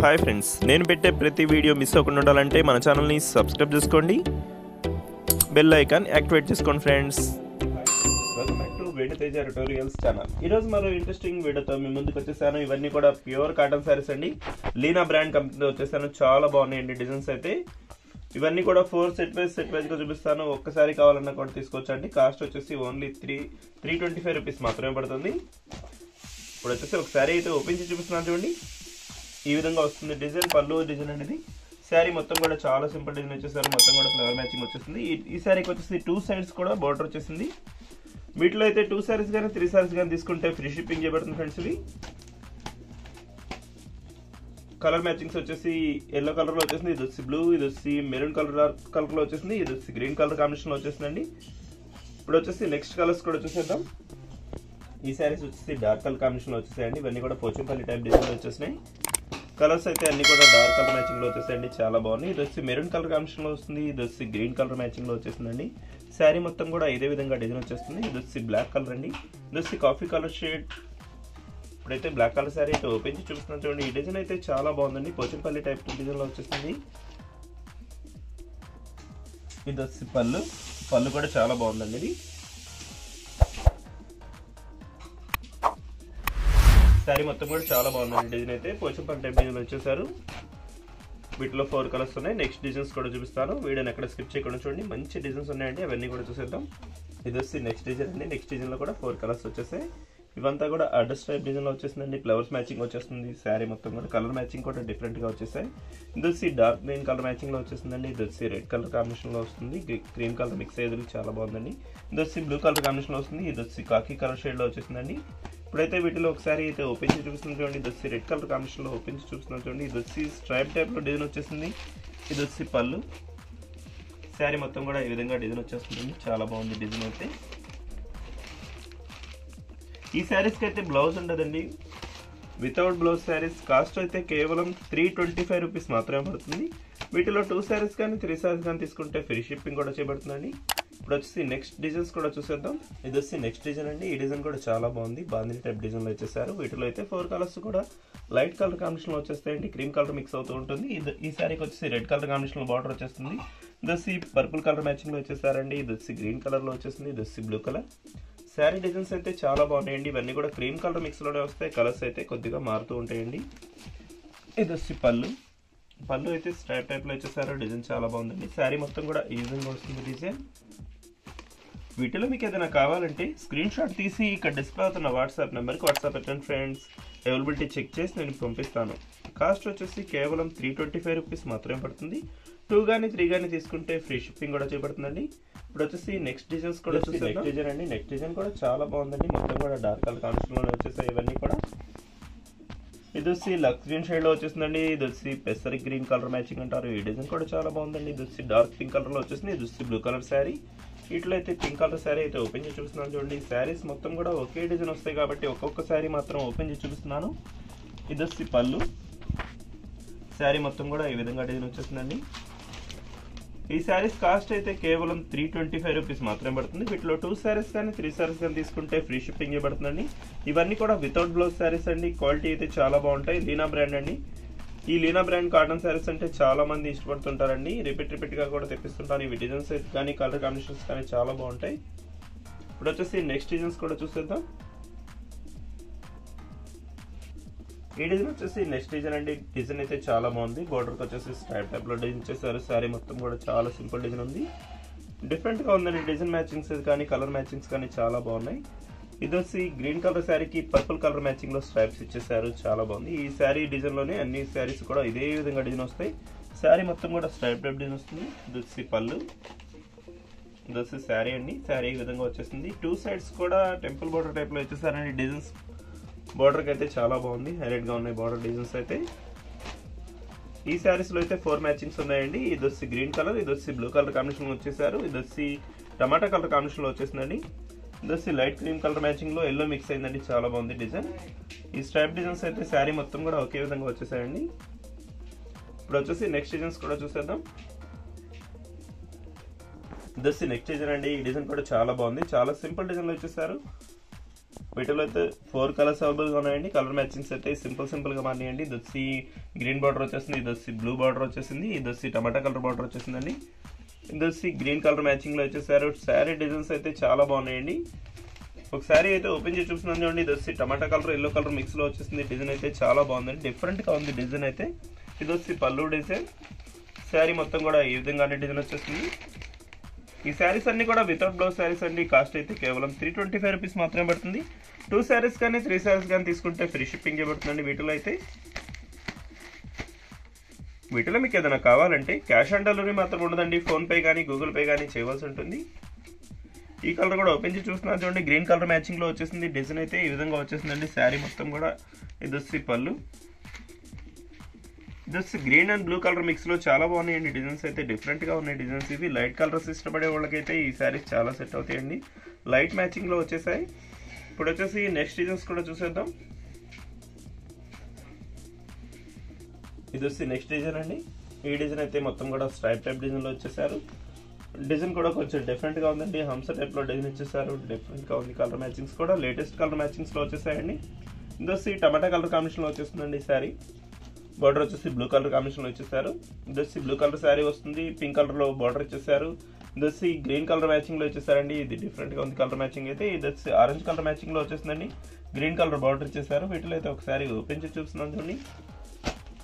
Hi friends, నేను పెట్టే ప్రతి వీడియో మిస్ అవ్వకుండా ఉండాలంటే మన ఛానల్ని సబ్స్క్రైబ్ చేసుకోండి, బెల్ ఐకాన్ యాక్టివేట్ చేసుకోండి friends. Welcome back to Venu Teja tutorials channel. ఈరోజు మరో ఇంట్రెస్టింగ్ వీడియోతో మీ ముందుకు వచ్చేసాను. ఇవన్నీ కూడా ప్యూర్ కాటన్ శారీస్ అండి. లీనా బ్రాండ్ కంపెనీతో వచ్చేసాను. చాలా బాగున్నాయండి డిజైన్స్ అయితే. ఇవన్నీ కూడా 4 సెట్ వైజ్ గా చూపిస్తాను. ఒక్కసారి కావాలన్నా కూడా తీసుకోవచ్చండి. కాస్ట్ వచ్చేసి ఓన్లీ 325 రూపీస్ మాత్రమే పడుతుంది. ఇప్పుడు వచ్చేసి ఒక శారీ అయితే ఓపెన్ చేసి చూపిస్తున్నాను చూడండి. ఈ విధంగా వస్తుంది డిజైన్. పళ్ళు డిజైన్ అనేది శారీ మొత్తం కూడా చాలా సింపుల్ డిజైన్ వచ్చేసారు. మొత్తం కూడా ఫ్లవర్ మ్యాచింగ్ వచ్చేసింది. ఈ శారీకి వచ్చేసి 2 సైడ్స్ కూడా బార్డర్ వచ్చేసింది. వీటిలో అయితే 2 సారీస్ కానీ 3 సారీస్ కానీ తీసుకుంటే ఫ్రీ షిప్పింగ్ చేయబడుతుంది ఫ్రెండ్స్. ఇవి కలర్ మ్యాచింగ్స్ వచ్చేసి ఎల్లో కలర్ లో వచ్చేసింది, ఇది వచ్చి బ్లూ, ఇది వచ్చి మెరూన్ కలర్ లో వచ్చేసింది, ఇది వచ్చి గ్రీన్ కలర్ కాంబినేషన్ లో వచ్చేసిందండి. ఇప్పుడు వచ్చేసి నెక్స్ట్ కలర్స్ కూడా వచ్చేసేద్దాం. ఈ శారీస్ వచ్చేసి డార్క్ కలర్ కాంబినేషన్ లో వచ్చేసాయండి. ఇవన్నీ కూడా పోచంపల్లి టైప్ డిజైన్ లో వచ్చేసినాయి. కలర్స్ అయితే అన్ని కూడా డార్క్ కలర్ మ్యాచింగ్ లో వచ్చేసాయండి. చాలా బాగున్నాయి. ఇది వచ్చి మెరూన్ కలర్ కాంబినేషన్ లో వస్తుంది, ఇది వచ్చి గ్రీన్ కలర్ మ్యాచింగ్ లో వచ్చేసిందండి. శారీ మొత్తం కూడా ఇదే విధంగా డిజైన్ వచ్చేస్తుంది. ఇది వచ్చి బ్లాక్ కలర్ అండి, ఇది వచ్చి కాఫీ కలర్ షేడ్. ఇప్పుడైతే బ్లాక్ కలర్ శారీ అయితే ఓపెన్ చేసి చూపిస్తున్నాను చూడండి. ఈ డిజైన్ అయితే చాలా బాగుందండి. పోచంపల్లి టైప్ డిజైన్ లో వచ్చేస్తుంది. ఇది వచ్చి పళ్ళు కూడా చాలా బాగుందండి. ఇది శారీ మొత్తం కూడా చాలా బాగుందండి. డిజైన్ అయితే పోచంపల్లి టైప్ డిజైన్ వచ్చేసారు. వీటిలో 4 కలర్స్ ఉన్నాయి. నెక్స్ట్ డిజైన్స్ కూడా చూపిస్తాను. వీడియోని ఎక్కడ స్కిప్ చేయకుండా చూడండి. మంచి డిజైన్స్ ఉన్నాయండి. అవన్నీ కూడా చూసేద్దాం. ఇది వచ్చి నెక్స్ట్ డిజైన్ అండి. నెక్స్ట్ డిజైన్ లో కూడా 4 కలర్స్ వచ్చేసాయి. ఇవంతా కూడా అడ్రస్ టైప్ డిజైన్ లో వచ్చేసిందండి. ఫ్లవర్స్ మ్యాచింగ్ వచ్చేస్తుంది. శారీ మొత్తం కూడా కలర్ మ్యాచింగ్ కూడా డిఫరెంట్ గా వచ్చేసాయి. ఇది వచ్చి డార్క్ గ్రీన్ కలర్ మ్యాచింగ్ లో వచ్చేసిందండి. ఇది వచ్చి రెడ్ కలర్ కాంబినేషన్ లో వస్తుంది. క్రీమ్ కలర్ మిక్స్ అయ్యేది చాలా బాగుందండి. ఇది వచ్చి బ్లూ కలర్ కాంబినేషన్ లో వస్తుంది. ఇది వచ్చి కాకి కలర్ షేడ్ లో వచ్చేసిందండి. ఇప్పుడైతే వీటిలో ఒకసారి అయితే ఓపెన్ చేసి చూపిస్తున్నాను చూడండి. ఇది వచ్చి రెడ్ కలర్ కాంబినేషన్ లో ఓపెన్ చేసి చూపిస్తున్నాను చూడండి. ఇది వచ్చి స్ట్రైప్ టైప్ లో డిజైన్ వచ్చేసింది. ఇది వచ్చి పళ్ళు. శారీ మొత్తం కూడా ఈ విధంగా డిజైన్ వచ్చేస్తుంది. చాలా బాగుంది డిజైన్ అయితే. ఈ శారీస్కి అయితే బ్లౌజ్ ఉండదండి. వితౌట్ బ్లౌజ్ శారీస్ కాస్ట్ అయితే కేవలం 325 రూపీస్ మాత్రమే పడుతుంది. వీటిలో 2 శారీస్ కానీ 3 శారీస్ కానీ తీసుకుంటే ఫ్రీ షిప్పింగ్ కూడా చేయబడుతుందండి. ఇప్పుడు వచ్చేసి నెక్స్ట్ డిజైన్స్ కూడా చూసేద్దాం. ఇది వచ్చి నెక్స్ట్ డిజైన్ అండి. ఈ డిజైన్ కూడా చాలా బాగుంది. బాందిని టైప్ డిజైన్ లో వచ్చేసారు. వీటిలో అయితే 4 కలర్స్ కూడా లైట్ కలర్ కాంబినేషన్ లో వచ్చేస్తాయండి. క్రీమ్ కలర్ మిక్స్ అవుతూ ఉంటుంది. ఈ శారీకి వచ్చేసి రెడ్ కలర్ కాంబినేషన్ లో బార్డర్ వచ్చేస్తుంది. ఇది వచ్చి పర్పుల్ కలర్ మ్యాచింగ్ లో వచ్చేసారండి. ఇది వచ్చి గ్రీన్ కలర్ లో వచ్చేసింది. ఇది వచ్చి బ్లూ కలర్. శారీ డిజైన్స్ అయితే చాలా బాగున్నాయండి. ఇవన్నీ కూడా క్రీమ్ కలర్ మిక్స్ లోనే వస్తాయి. కలర్స్ అయితే కొద్దిగా మారుతూ ఉంటాయండి. ఇది వచ్చి పళ్ళు అయితే స్ట్రైప్ టైప్ లో వచ్చేసారు. డిజైన్ చాలా బాగుందండి. శారీ మొత్తం కూడా ఈ విధంగా వస్తుంది డిజైన్. వీటిలో మీకు ఏదైనా కావాలంటే స్క్రీన్ షాట్ తీసి ఇక్కడ డిస్ప్లే అవుతున్న వాట్సాప్ నెంబర్కి వాట్సాప్ పెట్టండి ఫ్రెండ్స్. అవైలబిలిటీ చెక్ చేసి నేను పంపిస్తాను. కాస్ట్ వచ్చేసి కేవలం 325 రూపీస్ మాత్రమే పడుతుంది. 2 కానీ 3 కానీ తీసుకుంటే ఫ్రీ షిప్పింగ్ కూడా చేయబడుతుందండి. ఇప్పుడు వచ్చేసి నెక్స్ట్ డిజైన్స్ కూడా నెక్స్ట్ డిజైన్ అండి. నెక్స్ట్ డిజైన్ కూడా చాలా బాగుందండి. మొత్తం కూడా డార్క్ కలర్ కాంబినేషన్ లోనే వచ్చేసాయి. ఇవన్నీ కూడా ఇది వచ్చి లక్స్ గ్రీన్ షేడ్ లో వచ్చేసిందండి. ఇది వచ్చి పెసరి గ్రీన్ కలర్ మ్యాచింగ్ అంటారు. ఈ డిజైన్ కూడా చాలా బాగుందండి. ఇది వచ్చి డార్క్ పింక్ కలర్ లో వచ్చేసింది. ఇది వచ్చి బ్లూ కలర్ శారీ. వీటిలో అయితే పింక్ కలర్ శారీ అయితే ఓపెన్ చేసి చూపిస్తున్నాను చూడండి. శారీస్ మొత్తం కూడా ఒకే డిజైన్ వస్తాయి కాబట్టి ఒక్కొక్క శారీ మాత్రం ఓపెన్ చేసి చూపిస్తున్నాను. ఇది వచ్చి పళ్ళు. శారీ మొత్తం కూడా ఈ విధంగా డిజైన్ వచ్చేసిందండి. ఈ శారీస్ కాస్ట్ అయితే కేవలం 325 రూపీస్ మాత్రమే పడుతుంది. వీటిలో 2 శారీస్ కానీ 3 శారీస్ కానీ తీసుకుంటే ఫ్రీ షిప్పింగ్ చేయబడుతుందండి. ఇవన్నీ కూడా వితౌట్ బ్లౌజ్ శారీస్ అండి. క్వాలిటీ అయితే చాలా బాగుంటాయి. లీనా బ్రాండ్ అండి. ఈ లీనా బ్రాండ్ కాటన్ శారీస్ అంటే చాలా మంది ఇష్టపడుతుంటారండి. రిపీట్ గా కూడా తెప్పిస్తుంటారు. ఇవి డిజైన్స్ కానీ కలర్ కాంబినేషన్స్ కానీ చాలా బాగుంటాయి. ఇప్పుడు వచ్చేసి నెక్స్ట్ డిజైన్స్ కూడా చూసేద్దాం. ఈ డిజైన్ వచ్చేసి నెక్స్ట్ డిజైన్ అండి. డిజైన్ అయితే చాలా బాగుంది. బోర్డర్కి వచ్చేసి స్ట్రైప్ టైప్ లో డిజైన్ చేశారు. శారీ మొత్తం కూడా చాలా సింపుల్ డిజైన్ ఉంది. డిఫరెంట్ గా ఉందండి. డిజైన్ మ్యాచింగ్స్ కానీ కలర్ మ్యాచింగ్స్ కానీ చాలా బాగున్నాయి. ఇది వచ్చి గ్రీన్ కలర్ శారీకి పర్పుల్ కలర్ మ్యాచింగ్ లో స్ట్రైప్స్ ఇచ్చేసారు. చాలా బాగుంది. ఈ శారీ డిజైన్ లోనే అన్ని శారీస్ కూడా ఇదే విధంగా డిజైన్ వస్తాయి. శారీ మొత్తం కూడా స్ట్రైప్ టైప్ డిజైన్ వస్తుంది. ఇది వచ్చి పళ్ళు. ఇది వచ్చి శారీ అండి. శారీ ఈ విధంగా వచ్చేసింది. 2 సైడ్స్ కూడా టెంపుల్ బోర్డర్ టైప్ లో ఇచ్చేసారండి. డిజైన్స్ బోర్డర్కి అయితే చాలా బాగుంది. హైలైట్ గా ఉన్నాయి బోర్డర్ డిజైన్స్ అయితే. ఈ శారీస్ లో అయితే 4 మ్యాచింగ్స్ ఉన్నాయండి. ఇది వచ్చి గ్రీన్ కలర్, ఇది వచ్చి బ్లూ కలర్ కాంబినేషన్ లో వచ్చేసారు. ఇది వచ్చి టమాటా కలర్ కాంబినేషన్ లో వచ్చేసిందండి. ఇది వచ్చి లైట్ క్రీమ్ కలర్ మ్యాచింగ్ లో ఎల్లో మిక్స్ అయిందండి. చాలా బాగుంది డిజైన్. ఈ స్ట్రైప్ డిజైన్స్ అయితే శారీ మొత్తం కూడా ఒకే విధంగా వచ్చేసాయండి. ఇప్పుడు వచ్చేసి నెక్స్ట్ డిజైన్స్ కూడా చూసేద్దాం. ఇది వచ్చి నెక్స్ట్ డిజైన్ అండి. ఈ డిజైన్ కూడా చాలా బాగుంది. చాలా సింపుల్ డిజైన్ లో వచ్చేసారు. వీటిలో అయితే 4 కలర్స్ అవైలబుల్గా ఉన్నాయండి. కలర్ మ్యాచింగ్స్ అయితే సింపుల్గా మారినాయండి. ఇది వచ్చి గ్రీన్ బార్డర్ వచ్చేసింది, ఇది వచ్చి బ్లూ బార్డర్ వచ్చేసింది, ఇది వచ్చి టమాటా కలర్ బార్డర్ వచ్చేసిందండి. ఇది వచ్చి గ్రీన్ కలర్ మ్యాచింగ్లో వచ్చేసారు. శారీ డిజైన్స్ అయితే చాలా బాగున్నాయండి. ఒక శారీ అయితే ఓపెన్ చేసి చూస్తున్నాను చూడండి. ఇది వచ్చి టమాటా కలర్ ఎల్లో కలర్ మిక్స్లో వచ్చేసింది. డిజైన్ అయితే చాలా బాగుందండి, డిఫరెంట్గా ఉంది డిజైన్ అయితే. ఇది వచ్చి పళ్ళు డిజైన్. శారీ మొత్తం కూడా ఈ విధంగానే డిజైన్ వచ్చేస్తుంది. ఈ శారీస్ అన్ని కూడా వితౌట్ బ్లౌజ్ శారీస్ అండి. కాస్ట్ అయితే కేవలం 325 రూపీస్ మాత్రమే పడుతుంది. 2 శారీస్ కానీ 3 శారీస్ కానీ తీసుకుంటే ఫ్రీ షిప్పింగ్ చేయబడుతుందండి. వీటిలో మీకు ఏదైనా కావాలంటే క్యాష్ ఆన్ డెలివరీ మాత్రం ఉండదండి. ఫోన్పే కానీ గూగుల్ పే కానీ చేయవలసి ఉంటుంది. ఈ కలర్ కూడా ఓపెన్ చేసి చూస్తున్నారు చూడండి. గ్రీన్ కలర్ మ్యాచింగ్లో వచ్చేసింది. డిజైన్ అయితే ఈ విధంగా వచ్చేసిందండి. శారీ మొత్తం కూడా ఇది వచ్చి పళ్ళు. ఇది వచ్చి గ్రీన్ అండ్ బ్లూ కలర్ మిక్స్లో చాలా బాగున్నాయండి. డిజైన్స్ అయితే డిఫరెంట్గా ఉన్నాయి డిజైన్స్. ఇవి లైట్ కలర్స్ ఇష్టపడే వాళ్ళకైతే ఈ శారీస్ చాలా సెట్ అవుతాయండి. లైట్ మ్యాచింగ్లో వచ్చేసాయి. ఇప్పుడు వచ్చేసి నెక్స్ట్ డిజైన్స్ కూడా చూసేద్దాం. ఇది వచ్చి నెక్స్ట్ డిజైన్ అండి. ఈ డిజైన్ అయితే మొత్తం కూడా స్ట్రైప్ టైప్ డిజైన్లో వచ్చేసారు. డిజైన్ కూడా కొంచెం డిఫరెంట్గా ఉందండి. హంస టైప్లో డిజైన్ ఇచ్చేసారు. డిఫరెంట్గా ఉంది. కలర్ మ్యాచింగ్స్ కూడా లేటెస్ట్ కలర్ మ్యాచింగ్స్లో వచ్చేసాయండి. ఇది వచ్చి టమాటా కలర్ కాంబినేషన్లో వచ్చేస్తుందండి. ఈ శారీ బార్డర్ వచ్చేసి బ్లూ కలర్ కాంబినేషన్లో ఇచ్చేసారు. ఇది వచ్చి బ్లూ కలర్ శారీ వస్తుంది. పింక్ కలర్లో బార్డర్ ఇచ్చేసారు. ఇది వచ్చి గ్రీన్ కలర్ మ్యాచింగ్లో ఇచ్చేసారండి. ఇది డిఫరెంట్గా ఉంది కలర్ మ్యాచింగ్ అయితే. ఇది వచ్చి ఆరెంజ్ కలర్ మ్యాచింగ్లో వచ్చేసిందండి. గ్రీన్ కలర్ బార్డర్ ఇచ్చేసారు. వీటిలో అయితే ఒకసారి ఓపెన్ చేసి చూస్తున్నాను చూడండి.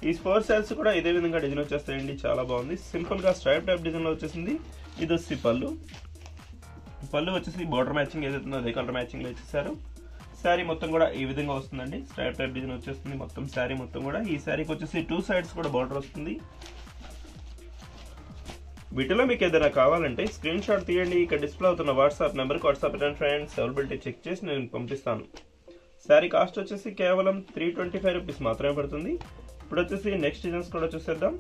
ఈ 4 శారీస్ కూడా ఇదే విధంగా డిజైన్ వచ్చేస్తాయండి. చాలా బాగుంది. సింపుల్గా స్ట్రైప్ టైప్ డిజైన్లో వచ్చేసింది. ఇది వచ్చి పళ్ళు వచ్చేసి బార్డర్ మ్యాచింగ్ ఏదైతుందో అదే కలర్ మ్యాచింగ్లో ఇచ్చేసారు. శారీ మొత్తం కూడా ఈ విధంగా వస్తుందండి. స్ట్రైప్ టైప్ డిజైన్ వచ్చేస్తుంది మొత్తం శారీ మొత్తం కూడా. ఈ శారీకి వచ్చేసి 2 సైడ్స్ కూడా బార్డర్ వస్తుంది. వీటిలో మీకు ఏదైనా కావాలంటే స్క్రీన్ షాట్ తీయండి. ఇక్కడ డిస్ప్లే అవుతున్న వాట్సాప్ నెంబర్కి వాట్సాప్ పెట్టండి ఫ్రెండ్స్. అవైలబిలిటీ చెక్ చేసి నేను పంపిస్తాను. శారీ కాస్ట్ వచ్చేసి కేవలం 325 రూపీస్ మాత్రమే పడుతుంది. ఇప్పుడు వచ్చేసి నెక్స్ట్ డిజైన్స్ కూడా చూసేద్దాం.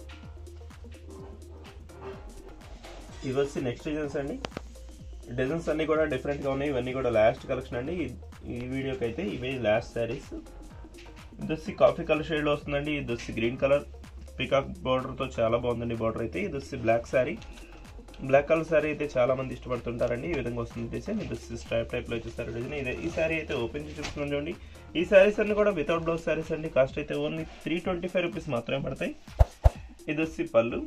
ఇవి వచ్చి నెక్స్ట్ డిజైన్స్ అండి. డిజైన్స్ అన్ని కూడా డిఫరెంట్గా ఉన్నాయి. ఇవన్నీ కూడా లాస్ట్ కలెక్షన్ అండి. ఈ వీడియోకి అయితే ఇవే లాస్ట్ శారీస్. ఇది వచ్చి కాఫీ కలర్ షేడ్లో వస్తుందండి. ఇది వచ్చి గ్రీన్ కలర్ పికాక్ బార్డర్తో చాలా బాగుందండి బార్డర్ అయితే. ఇది వచ్చి black sari. Black colour sari అయితే చాలా మంది ఇష్టపడుతుంటారండి. ఈ విధంగా వస్తుంది డిజైన్. ఇది వచ్చి స్ట్రైప్ టైప్లో వచ్చేసారు డిజైన్. ఈ శారీ అయితే ఓపెన్ చేసి చూస్తున్నాం చూడండి. ఈ శారీస్ అన్ని కూడా వితౌట్ బ్లౌజ్ శారీస్ అండి. కాస్ట్ అయితే ఓన్లీ 325 రూపీస్ మాత్రమే పడతాయి. ఇది వచ్చి పళ్ళు.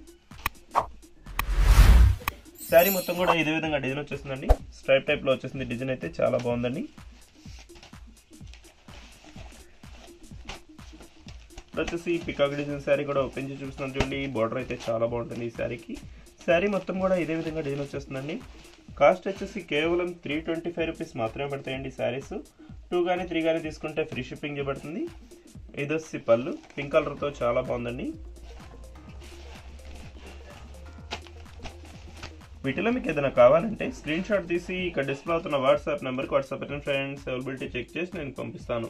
శారీ మొత్తం కూడా ఇదే విధంగా డిజైన్ వచ్చేస్తుందండి. స్ట్రైప్ టైప్లో వచ్చేసింది డిజైన్ అయితే చాలా బాగుందండి. వచ్చేసి పికాక్ డిజైన్ శారీ కూడా ఓపెన్ చేసి చూస్తున్నాను చూడండి. బార్డర్ అయితే చాలా బాగుంటుంది ఈ శారీకి. శారీ మొత్తం కూడా ఇదే విధంగా డిజైన్ వచ్చేస్తుందండి. కాస్ట్ వచ్చేసి కేవలం 325 రూపీస్ మాత్రమే పడతాయండి శారీస్. 2 కానీ 3 కానీ తీసుకుంటే ఫ్రీ షిప్పింగ్ చేయబడుతుంది. ఇది వచ్చి పళ్ళు పింక్ కలర్తో చాలా బాగుందండి. వీటిలో మీకు ఏదైనా కావాలంటే స్క్రీన్ షాట్ తీసి ఇక్కడ డిస్ప్లే అవుతున్న వాట్సాప్ నెంబర్కి వాట్సాప్ పెట్టండి ఫ్రెండ్స్. అవైలబిలిటీ చెక్ చేసి నేను పంపిస్తాను.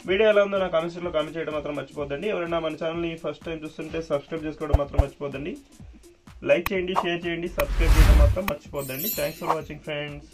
వీడియో ఎలా ఉందో నా కామెంట్స్లో కామెంట్ చేయడం మాత్రం మర్చిపోద్దండి. ఎవరైనా మన ఛానల్ని ఫస్ట్ టైం చూస్తుంటే సబ్స్క్రైబ్ చేసుకోవడం మాత్రం మర్చిపోద్దండి. లైక్ చేయండి, షేర్ చేయండి, సబ్స్క్రైబ్ చేయడం మాత్రం మర్చిపోద్దండి. Thanks for watching friends.